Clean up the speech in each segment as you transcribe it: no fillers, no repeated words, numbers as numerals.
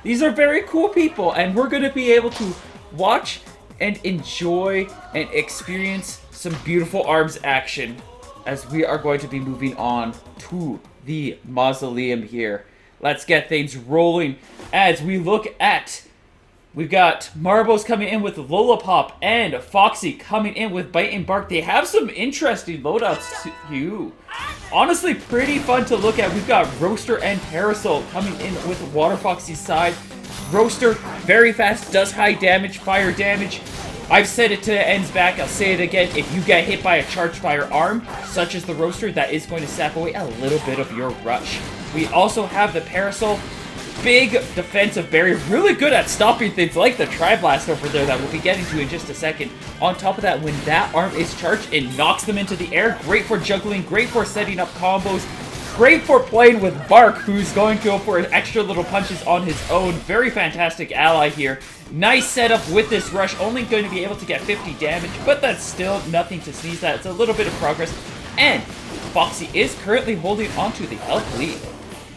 These are very cool people, and we're going to be able to watch and enjoy and experience some beautiful arms action as we are going to be moving on to the mausoleum here. Let's get things rolling as we look at... We've got Marbles coming in with Lollipop and Foxy coming in with Bite and Bark. They have some interesting loadouts too. Honestly, pretty fun to look at. We've got Roaster and Parasol coming in with Water Foxy's side. Roaster, very fast, does high damage, fire damage. I've said it to the ends back, I'll say it again. If you get hit by a charged fire arm, such as the Roaster, that is going to sap away a little bit of your rush. We also have the Parasol. Big defensive barrier, really good at stopping things like the Tri-Blast over there that we'll be getting to in just a second. On top of that, when that arm is charged, it knocks them into the air. Great for juggling, great for setting up combos, great for playing with Bark, who's going to go for extra little punches on his own. Very fantastic ally here. Nice setup with this rush, only going to be able to get 50 damage, but that's still nothing to sneeze at. It's a little bit of progress, and Foxy is currently holding onto the health lead.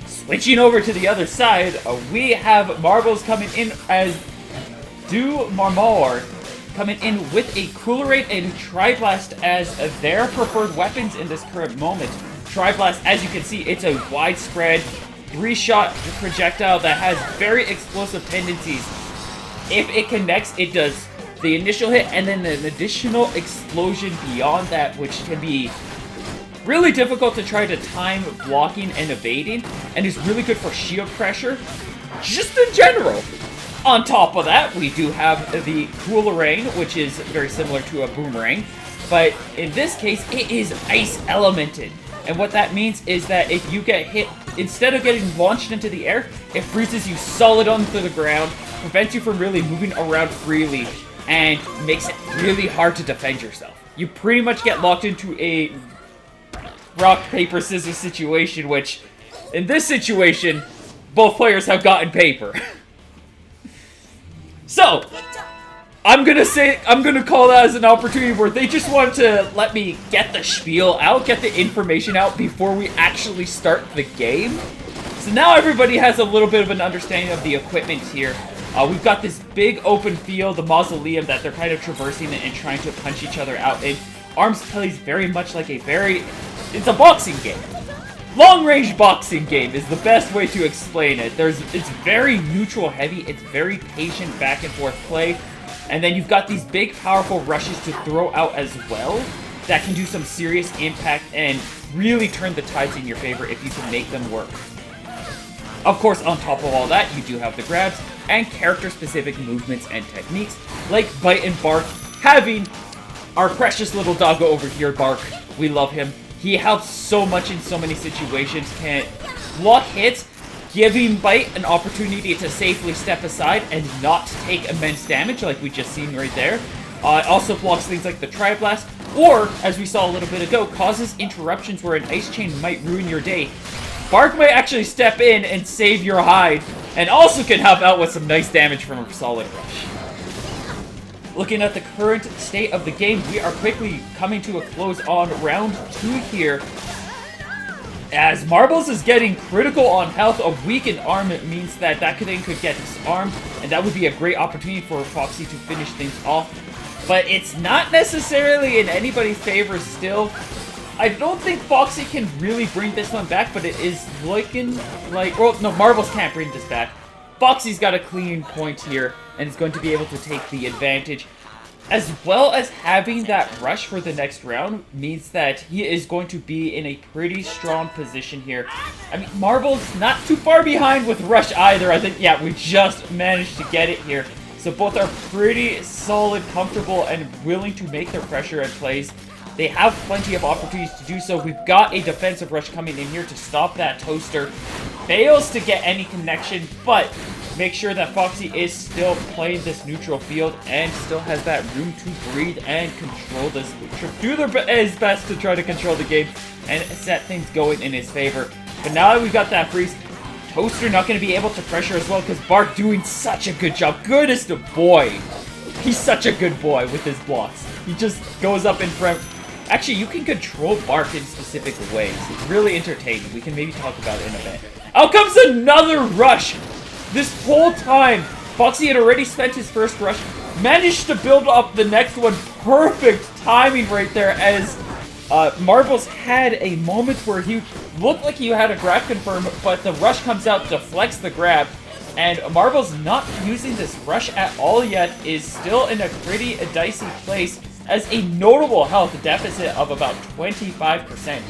Switching over to the other side, we have Marbles coming in as Du Marmor coming in with a Coolerate and Tri-Blast as their preferred weapons in this current moment. Tri-Blast, as you can see, it's a widespread 3-shot projectile that has very explosive tendencies. If it connects, it does the initial hit and then an additional explosion beyond that, which can be really difficult to try to time blocking and evading, and is really good for shield pressure, just in general. On top of that, we do have the Coolerane, which is very similar to a Boomerang, but in this case, it is ice elemented. And what that means is that if you get hit, instead of getting launched into the air, it freezes you solid onto the ground, prevents you from really moving around freely, and makes it really hard to defend yourself. You pretty much get locked into a rock, paper, scissors situation, which, in this situation, both players have gotten paper. So, I'm gonna call that as an opportunity where they just want to let me get the spiel out, get the information out before we actually start the game. So now everybody has a little bit of an understanding of the equipment here. We've got this big open field, the mausoleum, that they're kind of traversing and trying to punch each other out in. Arms plays very much like it's a boxing game. Long-range boxing game is the best way to explain it. It's very neutral heavy, it's very patient back and forth play, and then you've got these big powerful rushes to throw out as well that can do some serious impact and really turn the tides in your favor if you can make them work. Of course, on top of all that, you do have the grabs and character-specific movements and techniques, like Bite and Bark, having our precious little doggo over here, Bark. We love him. He helps so much in so many situations, can block hits, giving Bite an opportunity to safely step aside and not take immense damage like we just seen right there. It also blocks things like the Tri-Blast, or, as we saw a little bit ago, causes interruptions where an Ice Chain might ruin your day. Bark might actually step in and save your hide, and also can help out with some nice damage from a Solid Rush. Looking at the current state of the game, we are quickly coming to a close on round 2 here. As Marbles is getting critical on health, a weakened arm means that thing could get disarmed, and that would be a great opportunity for Foxy to finish things off. But it's not necessarily in anybody's favor still. I don't think Foxy can really bring this one back, but it is looking like... Well, no, Marbles can't bring this back. Foxy's got a clean point here, and is going to be able to take the advantage. As well as having that rush for the next round means that he is going to be in a pretty strong position here. I mean, Marvel's not too far behind with rush either. I think, yeah, we just managed to get it here. So both are pretty solid, comfortable, and willing to make their pressure and plays. They have plenty of opportunities to do so. We've got a defensive rush coming in here to stop that Toaster. Fails to get any connection, but make sure that Foxy is still playing this neutral field and still has that room to breathe and control this. Do his best to try to control the game and set things going in his favor. But now that we've got that freeze, Toaster not going to be able to pressure as well because Bark doing such a good job. Goodness to boy. He's such a good boy with his blocks. He just goes up in front. Actually, you can control Bark in specific ways. It's really entertaining. We can maybe talk about it in a bit. Out comes another rush. This whole time, Foxy had already spent his first rush, managed to build up the next one. Perfect timing right there as Marbles had a moment where he looked like he had a grab confirm, but the rush comes out, deflects the grab, and Marbles not using this rush at all yet is still in a pretty dicey place as a notable health deficit of about 25%.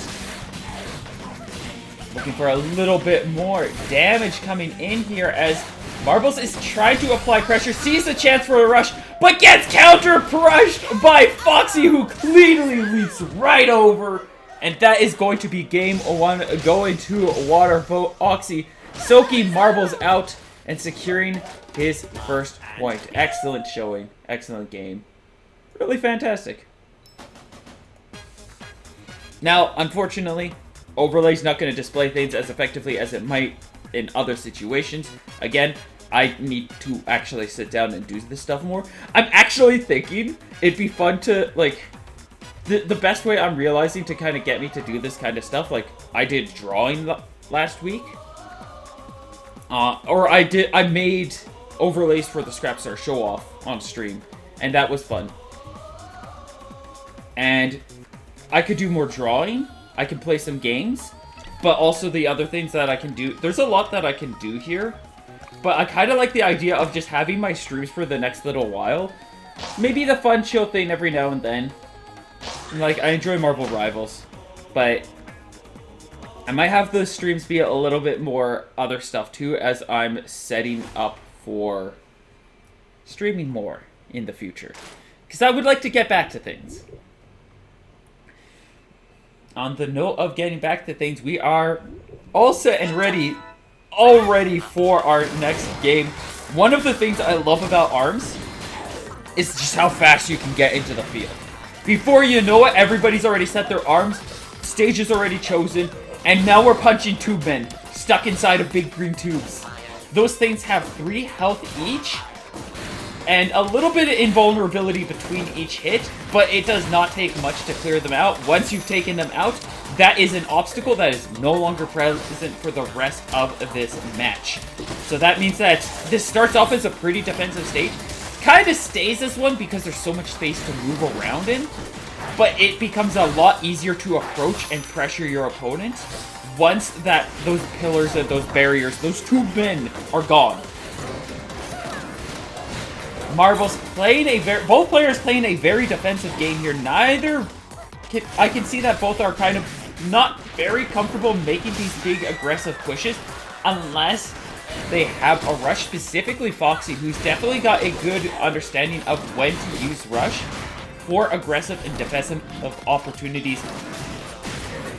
Looking for a little bit more damage coming in here as Marbles is trying to apply pressure, sees the chance for a rush, but gets counter-crushed by Foxy, who cleanly leaps right over. And that is going to be game 1 going to Water Foxy, soaking Marbles out and securing his first point. Excellent showing. Excellent game. Really fantastic. Now, unfortunately, Overlay's not going to display things as effectively as it might in other situations. Again, I need to actually sit down and do this stuff more. I'm actually thinking it'd be fun to, like, the best way I'm realizing to kind of get me to do this kind of stuff, like, I did drawing last week. Or I made overlays for the Scrapstar show-off on stream, and that was fun. And I could do more drawing, I can play some games, but also the other things that I can do. There's a lot that I can do here, but I kind of like the idea of just having my streams for the next little while. Maybe the fun chill thing every now and then. Like, I enjoy Marvel Rivals, but I might have the streams be a little bit more other stuff too as I'm setting up for streaming more in the future. Because I would like to get back to things. On the note of getting back to things, we are all set and ready already for our next game. One of the things I love about ARMS is just how fast you can get into the field. Before you know it, everybody's already set their arms, stage is already chosen, and now we're punching tube men stuck inside of big green tubes. Those things have 3 health each, and a little bit of invulnerability between each hit, but it does not take much to clear them out. Once you've taken them out, that is an obstacle that is no longer present for the rest of this match. So that means that this starts off as a pretty defensive stage. Kind of stays as one because there's so much space to move around in, but it becomes a lot easier to approach and pressure your opponent once that those pillars and those barriers, those tube men are gone. Marbles playing both players playing a very defensive game here. I can see that both are kind of not very comfortable making these big aggressive pushes unless they have a rush, specifically Foxy, who's definitely got a good understanding of when to use rush for aggressive and defensive opportunities.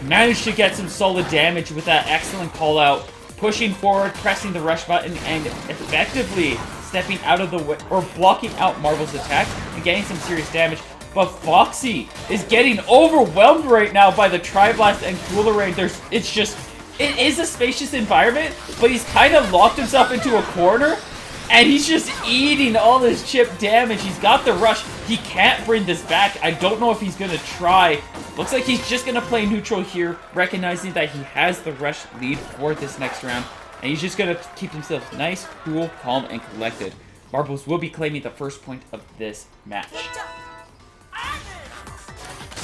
Managed to get some solid damage with that excellent call out, pushing forward, pressing the rush button, and effectively stepping out of the way, or blocking out Marvel's attack and getting some serious damage. But Foxy is getting overwhelmed right now by the Tri-Blast and Cooler Rain. It is a spacious environment, but he's kind of locked himself into a corner, and he's just eating all this chip damage. He's got the rush. He can't bring this back. I don't know if he's going to try. Looks like he's just going to play neutral here, recognizing that he has the rush lead for this next round, and he's just going to keep himself nice, cool, calm, and collected. Marbles will be claiming the first point of this match.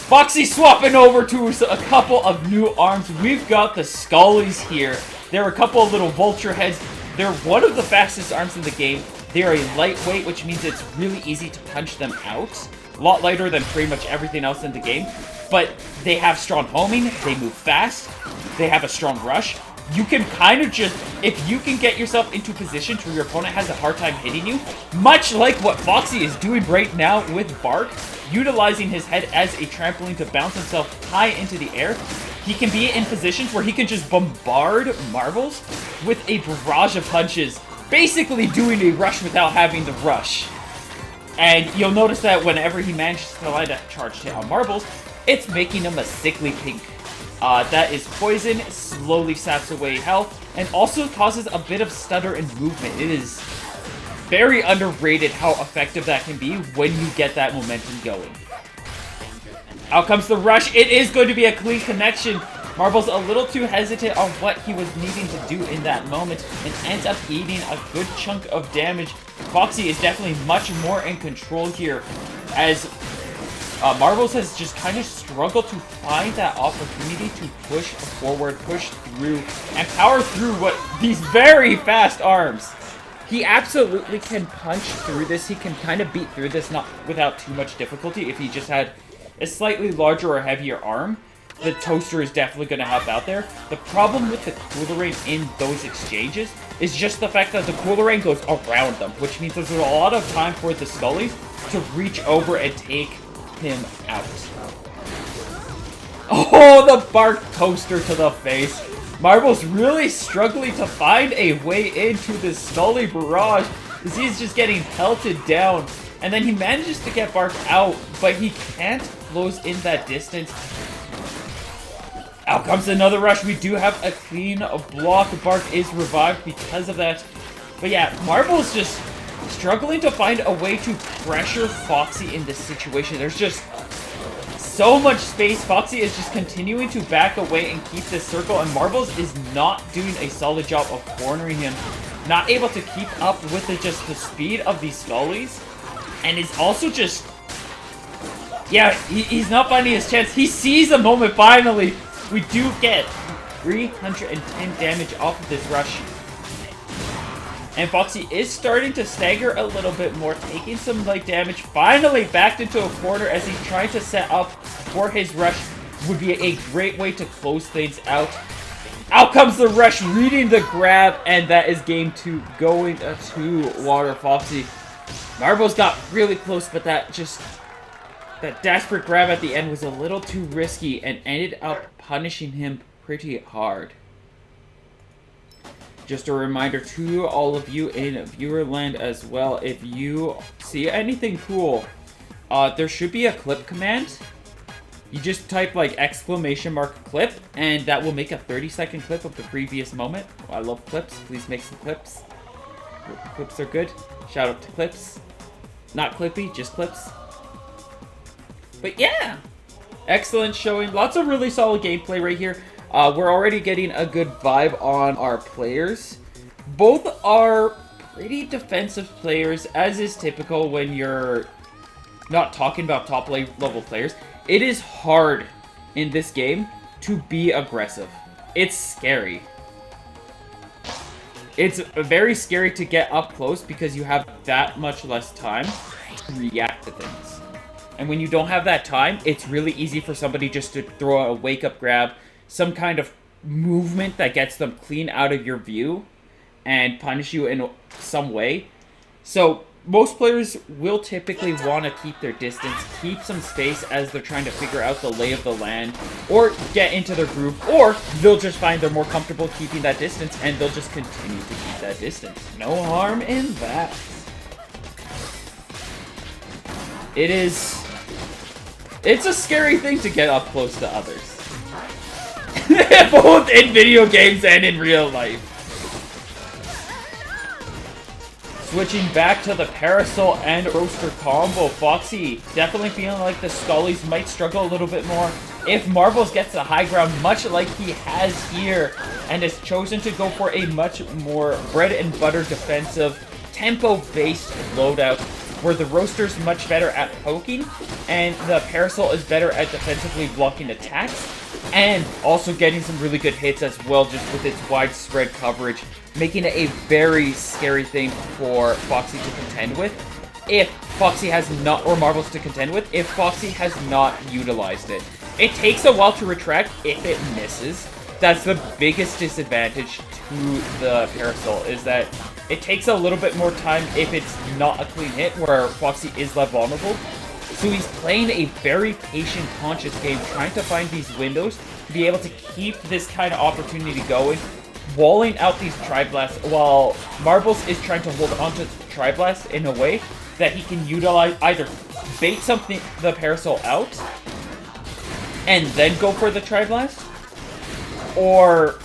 Foxy swapping over to a couple of new arms. We've got the Scullies here. There are a couple of little vulture heads. They're one of the fastest arms in the game. They are a lightweight, which means it's really easy to punch them out. A lot lighter than pretty much everything else in the game. But they have strong homing, they move fast, they have a strong rush. You can kind of just, if you can get yourself into positions where your opponent has a hard time hitting you, much like what Foxy is doing right now with Bark, utilizing his head as a trampoline to bounce himself high into the air, he can be in positions where he can just bombard Marbles with a barrage of punches, basically doing a rush without having to rush. And you'll notice that whenever he manages to land a charged hit on Marbles, it's making him a sickly pink. That is poison, slowly saps away health, and also causes a bit of stutter in movement. It is very underrated how effective that can be when you get that momentum going. Out comes the rush. It is going to be a clean connection. Marble's a little too hesitant on what he was needing to do in that moment and ends up eating a good chunk of damage. Foxy is definitely much more in control here, as Marbles has just kind of struggled to find that opportunity to push forward, push through, and power through these very fast arms. He absolutely can punch through this. He can kind of beat through this not without too much difficulty if he just had a slightly larger or heavier arm. The toaster is definitely going to help out there. The problem with the Coolerang in those exchanges is just the fact that the Coolerang goes around them, which means there's a lot of time for the Scullies to reach over and take him out. Oh, the bark toaster to the face. Marble's really struggling to find a way into this Scully barrage, as he's just getting pelted down. And then he manages to get Bark out, but he can't close in that distance. Out comes another rush. We do have a clean block. Bark is revived because of that. But yeah, Marble's just struggling to find a way to pressure Foxy in this situation. There's just so much space. Foxy is just continuing to back away and keep this circle, and Marbles is not doing a solid job of cornering him. Not able to keep up with just the speed of these Scullies, and is also just... yeah, he's not finding his chance. He sees a moment finally. We do get 310 damage off of this rush. And Foxy is starting to stagger a little bit more, taking some light damage. Finally backed into a corner as he's trying to set up for his rush. Would be a great way to close things out. Out comes the rush, reading the grab, and that is game 2 going to Water Foxy. Marbles got really close, but that desperate grab at the end was a little too risky and ended up punishing him pretty hard. Just a reminder to all of you in Viewerland as well, if you see anything cool, there should be a clip command. You just type like !clip, and that will make a 30-second clip of the previous moment. Oh, I love clips. Please make some clips. Clips are good. Shout out to clips. Not clippy, just clips. But yeah, excellent showing. Lots of really solid gameplay right here. We're already getting a good vibe on our players. Both are pretty defensive players, as is typical when you're not talking about top level players. It is hard in this game to be aggressive. It's scary. It's very scary to get up close because you have that much less time to react to things. And when you don't have that time, it's really easy for somebody just to throw a wake-up grab, some kind of movement that gets them clean out of your view and punish you in some way. So most players will typically want to keep their distance, keep some space as they're trying to figure out the lay of the land, or get into their groove, or they'll just find they're more comfortable keeping that distance and they'll just continue to keep that distance. No harm in that. It's a scary thing to get up close to others. Both in video games and in real life. Switching back to the Parasol and Roaster combo, Foxy definitely feeling like the Scullies might struggle a little bit more if Marbles gets the high ground, much like he has here, and has chosen to go for a much more bread and butter defensive, tempo-based loadout, where the Roaster's much better at poking, and the Parasol is better at defensively blocking attacks, and also getting some really good hits as well, just with its widespread coverage, making it a very scary thing for Foxy to contend with, if Foxy has not, or Marbles to contend with, if Foxy has not utilized it. It takes a while to retract if it misses. That's the biggest disadvantage to the Parasol, is that it takes a little bit more time if it's not a clean hit, where Foxy is less vulnerable. So he's playing a very patient, conscious game, trying to find these windows to be able to keep this kind of opportunity going, walling out these Tri-Blasts, while Marbles is trying to hold onto Tri-Blast in a way that he can utilize, either bait the Parasol out, and then go for the Tri-Blast, or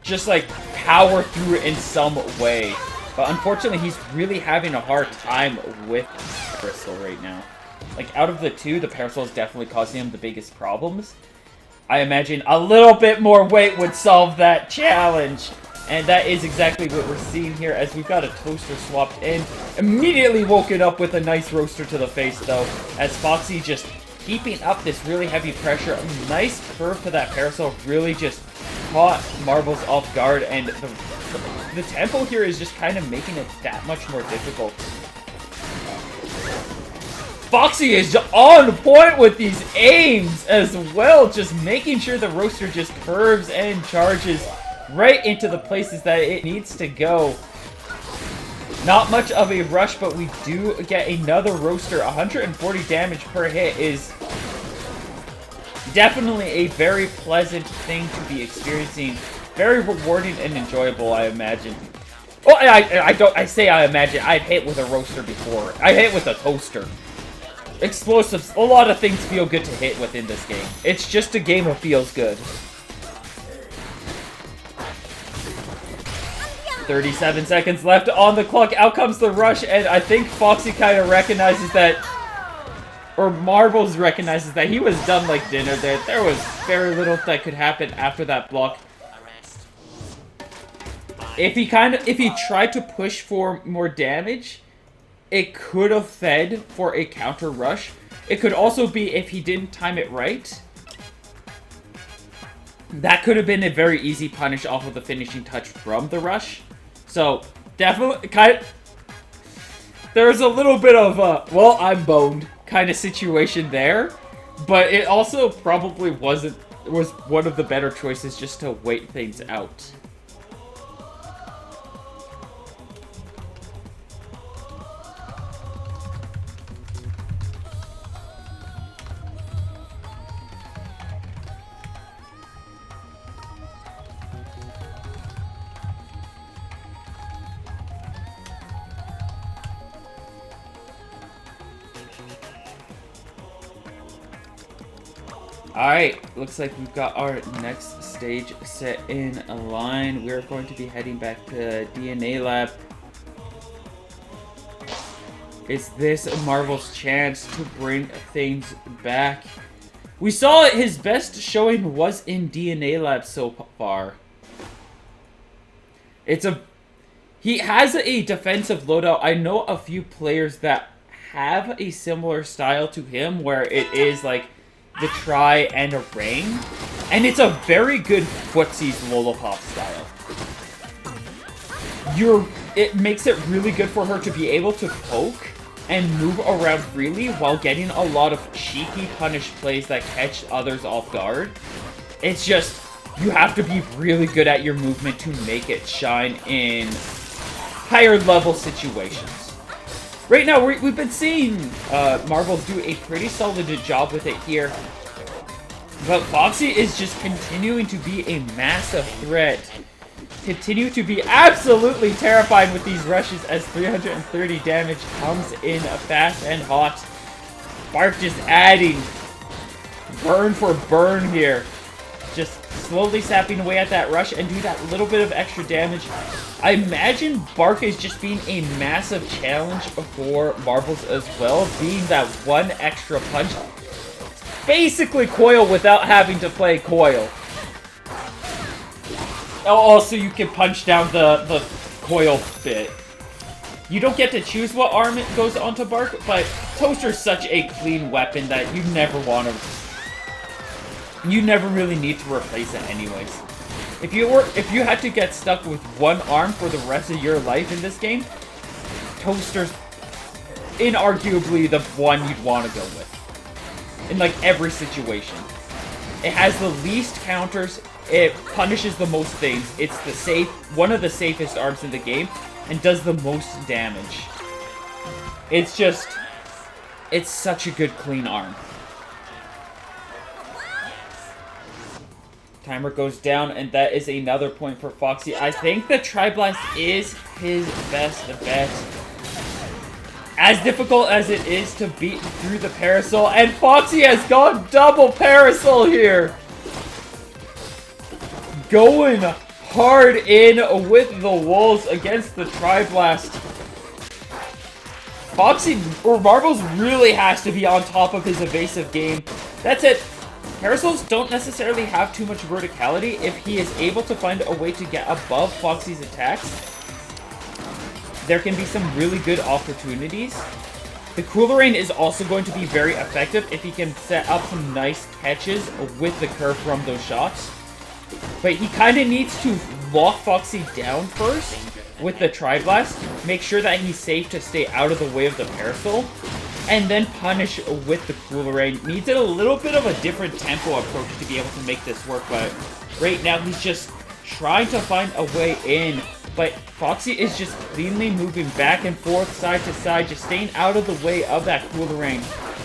just like power through it in some way. But unfortunately, he's really having a hard time with Crystal right now. Like, out of the two, the Parasol is definitely causing him the biggest problems. I imagine a little bit more weight would solve that challenge. And that is exactly what we're seeing here as we've got a toaster swapped in. Immediately woken up with a nice roaster to the face though, as Foxy just keeping up this really heavy pressure. A nice curve to that parasol really just caught Marbles off guard, and the tempo here is just kind of making it that much more difficult. Foxy is on point with these aims as well, just making sure the roaster just curves and charges right into the places that it needs to go. Not much of a rush, but we do get another roaster. 140 damage per hit is definitely a very pleasant thing to be experiencing. Very rewarding and enjoyable, I imagine. Oh, I say I imagine. I've hit with a roaster before. I hit with a toaster. Explosives. A lot of things feel good to hit with in this game. It's just a game of feels good. 37 seconds left on the clock. Out comes the rush, and I think Foxy kind of recognizes that, or Marbles recognizes that he was done like dinner there. There was very little that could happen after that block. If he tried to push for more damage, it could have fed for a counter rush. It could also be if he didn't time it right. That could have been a very easy punish off of the finishing touch from the rush. So, definitely, there's a little bit of a, well, I'm boned kind of situation there. But it also probably was one of the better choices just to wait things out. Alright, looks like we've got our next stage set in a line. We're going to be heading back to DNA Lab. Is this Marvel's chance to bring things back? We saw his best showing was in DNA Lab so far. He has a defensive loadout. I know a few players that have a similar style to him where it is like the try and a ring, and it's a very good footsies lollipop style. It makes it really good for her to be able to poke and move around freely while getting a lot of cheeky punish plays that catch others off guard. It's just, you have to be really good at your movement to make it shine in higher level situations. Right now, we've been seeing Marbles do a pretty solid job with it here. But Foxy is just continuing to be a massive threat. Continue to be absolutely terrifying with these rushes as 330 damage comes in fast and hot. Bark just adding burn for burn here. Just slowly sapping away at that rush and do that little bit of extra damage. I imagine Bark is just being a massive challenge for Marbles as well, being that one extra punch. Basically Coil without having to play Coil. Also, you can punch down the Coil bit. You don't get to choose what arm it goes onto Bark, but Toaster's such a clean weapon that you never want to... You never really need to replace it anyways. If you had to get stuck with one arm for the rest of your life in this game, Toaster's inarguably the one you'd want to go with. In like every situation. It has the least counters, it punishes the most things, it's one of the safest arms in the game, and does the most damage. It's such a good clean arm. Timer goes down, and that is another point for Foxy. I think the Tri-Blast is his best bet. As difficult as it is to beat through the Parasol, and Foxy has gone double Parasol here! Going hard in with the Wolves against the Tri-Blast. Foxy, or Marbles, really has to be on top of his evasive game. That's it. Parasols don't necessarily have too much verticality. If he is able to find a way to get above Foxy's attacks, there can be some really good opportunities. The Cooler Rain is also going to be very effective if he can set up some nice catches with the curve from those shots. But he kind of needs to lock Foxy down first with the Tri-Blast, make sure that he's safe to stay out of the way of the Parasol, and then punish with the Cooler Rain. Needs a little bit of a different tempo approach to be able to make this work, but right now he's just trying to find a way in. But Foxy is just cleanly moving back and forth, side to side, just staying out of the way of that Cooler Rain,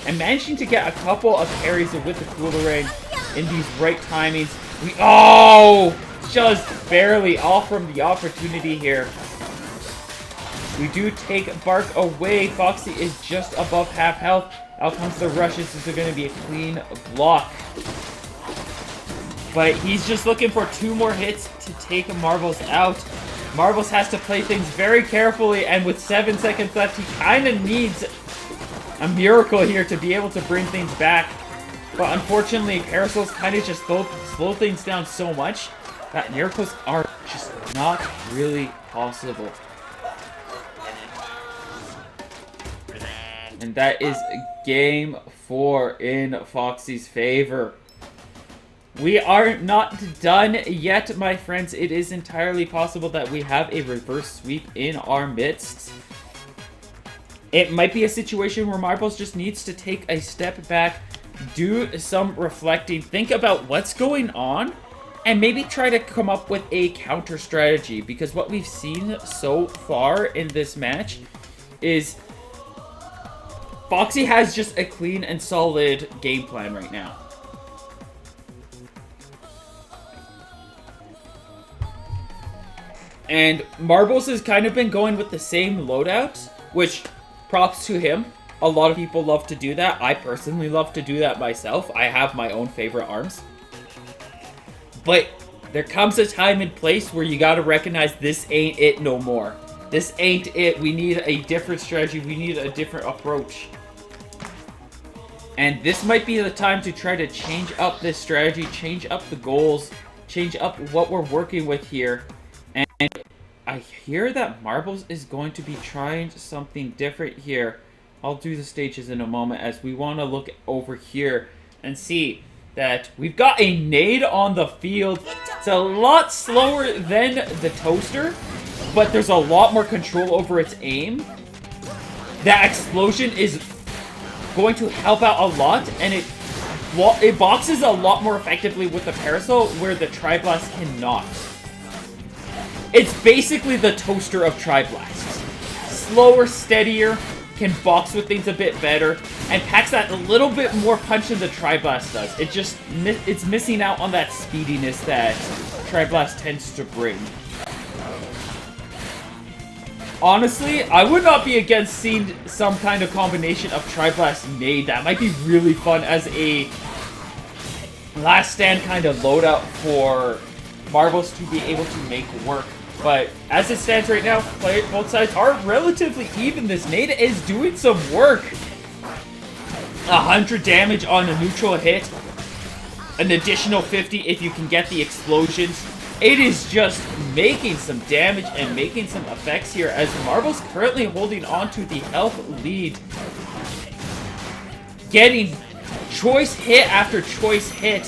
and managing to get a couple of parries with the Cooler Rain in these right timings. Just barely off from the opportunity here. We do take Bark away. Foxy is just above half health. Out comes the rushes. This is going to be a clean block. But he's just looking for 2 more hits to take Marbles out. Marbles has to play things very carefully, and with 7 seconds left, he kind of needs a miracle here to be able to bring things back. But unfortunately, Parasols kind of just slow things down so much that miracles are just not really possible. And that is game 4 in Foxy's favor. We are not done yet, my friends. It is entirely possible that we have a reverse sweep in our midst. It might be a situation where Marbles just needs to take a step back, do some reflecting, think about what's going on, and maybe try to come up with a counter strategy. Because what we've seen so far in this match is Foxy has just a clean and solid game plan right now. And Marbles has kind of been going with the same loadouts, which, props to him. A lot of people love to do that. I personally love to do that myself. I have my own favorite arms. But there comes a time and place where you gotta recognize this ain't it no more. This ain't it. We need a different strategy. We need a different approach. And this might be the time to try to change up this strategy, change up the goals, change up what we're working with here. And I hear that Marbles is going to be trying something different here. I'll do the stages in a moment, as we want to look over here and see that we've got a nade on the field. It's a lot slower than the Toaster, but there's a lot more control over its aim. That explosion is going to help out a lot, and it boxes a lot more effectively with the Parasol, where the Tri-Blast cannot. It's basically the Toaster of Tri-Blasts. Slower, steadier, can box with things a bit better, and packs that a little bit more punch than the Tri-Blast does. It's missing out on that speediness that Tri-Blast tends to bring. Honestly, I would not be against seeing some kind of combination of Tri-Blast Nade. That might be really fun as a last stand kind of loadout for Marbles to be able to make work. But as it stands right now, both sides are relatively even. This Nade is doing some work. 100 damage on a neutral hit. An additional 50 if you can get the explosions. It is just making some damage and making some effects here, as Marbles currently holding on to the health lead. Getting choice hit after choice hit.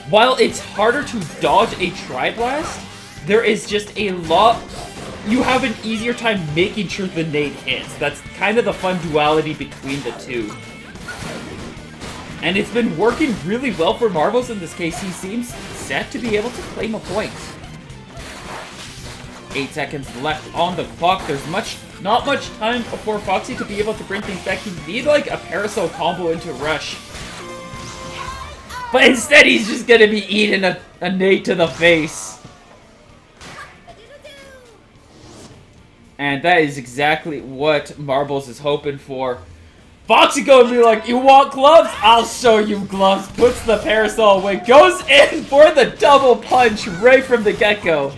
While it's harder to dodge a Tri-Blast, there is just a lot... You have an easier time making sure the nade hits. That's kind of the fun duality between the two. And it's been working really well for Marbles in this case. He seems set to be able to claim a point. 8 seconds left on the clock. There's not much time for Foxy to be able to bring things back. He'd need like a Parasol combo into Rush. But instead he's just gonna be eating a nade to the face. And that is exactly what Marbles is hoping for. Foxy gonna be like, you want gloves? I'll show you gloves. Puts the Parasol away. Goes in for the double punch right from the get-go.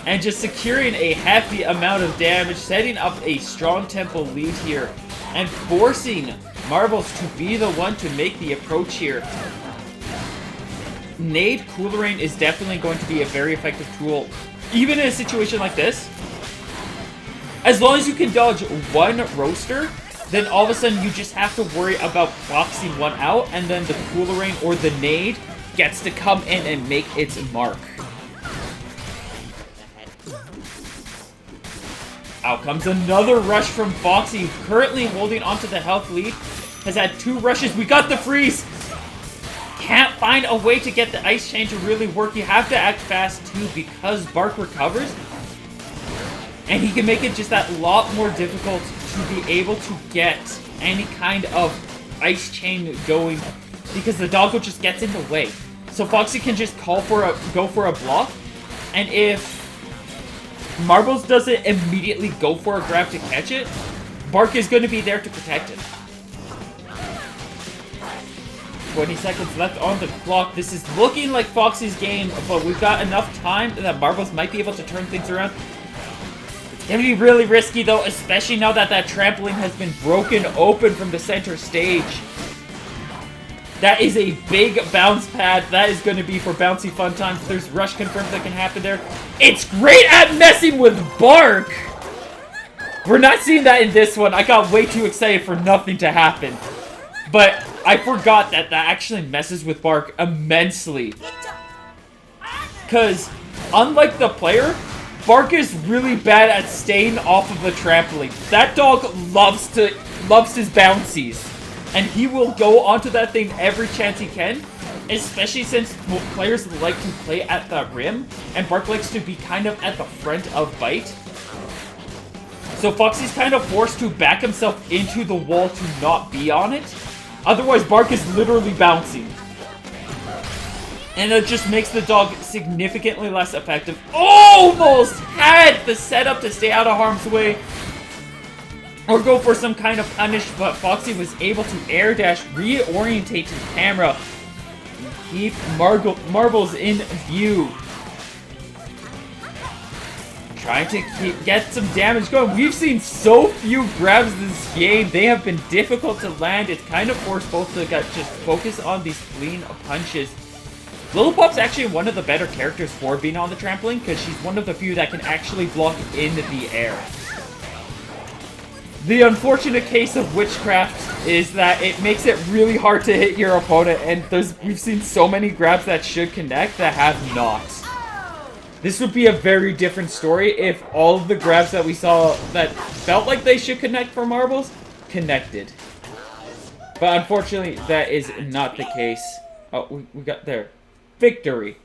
And just securing a hefty amount of damage, setting up a strong tempo lead here, and forcing Marbles to be the one to make the approach here. Nade Cooler Rain is definitely going to be a very effective tool, even in a situation like this. As long as you can dodge one roaster, then all of a sudden you just have to worry about boxing one out, and then the Cooler Rain or the Nade gets to come in and make its mark. Out comes another rush from Foxy, currently holding onto the health lead. Has had 2 rushes. We got the freeze. Can't find a way to get the ice chain to really work. You have to act fast too because Bark recovers. And he can make it just that lot more difficult to be able to get any kind of ice chain going because the doggo just gets in the way. So Foxy can just go for a block, and if Marbles doesn't immediately go for a grab to catch it, Bark is going to be there to protect it. 20 seconds left on the clock. This is looking like Foxy's game, but we've got enough time that Marbles might be able to turn things around. It's going to be really risky, though, especially now that that trampoline has been broken open from the center stage. That is a big bounce pad. That is going to be for bouncy fun times. There's rush confirmed that can happen there. It's great at messing with Bark. We're not seeing that in this one. I got way too excited for nothing to happen. But I forgot that that actually messes with Bark immensely. Because unlike the player, Bark is really bad at staying off of the trampoline. That dog loves his bouncies. And he will go onto that thing every chance he can, especially since players like to play at the rim, and Bark likes to be kind of at the front of Bite. So Foxy's kind of forced to back himself into the wall to not be on it. Otherwise, Bark is literally bouncing. And it just makes the dog significantly less effective. Almost had the setup to stay out of harm's way or go for some kind of punish, but Foxy was able to air dash, reorientate his camera, and keep Marbles in view. Trying to get some damage going. We've seen so few grabs this game. They have been difficult to land. It's kind of forced both to just focus on these clean punches. Lillipop's actually one of the better characters for being on the trampoline because she's one of the few that can actually block in the air. The unfortunate case of Witchcraft is that it makes it really hard to hit your opponent, and we've seen so many grabs that should connect that have not. This would be a very different story if all of the grabs that we saw that felt like they should connect for Marbles connected. But unfortunately, that is not the case. Oh, we got there. Victory.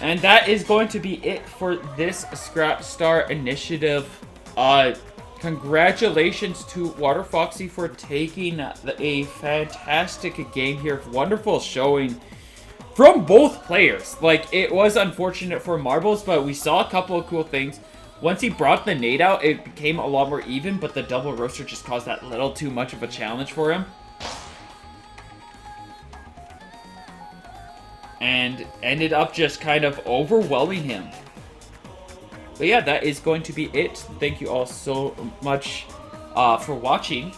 And that is going to be it for this Scrapstar Initiative. Congratulations to Water Foxy for taking a fantastic game here. Wonderful showing from both players. Like, it was unfortunate for Marbles, but we saw a couple of cool things. Once he brought the nade out, it became a lot more even, but the double roaster just caused that little too much of a challenge for him. And ended up just kind of overwhelming him. But yeah, that is going to be it. Thank you all so much for watching.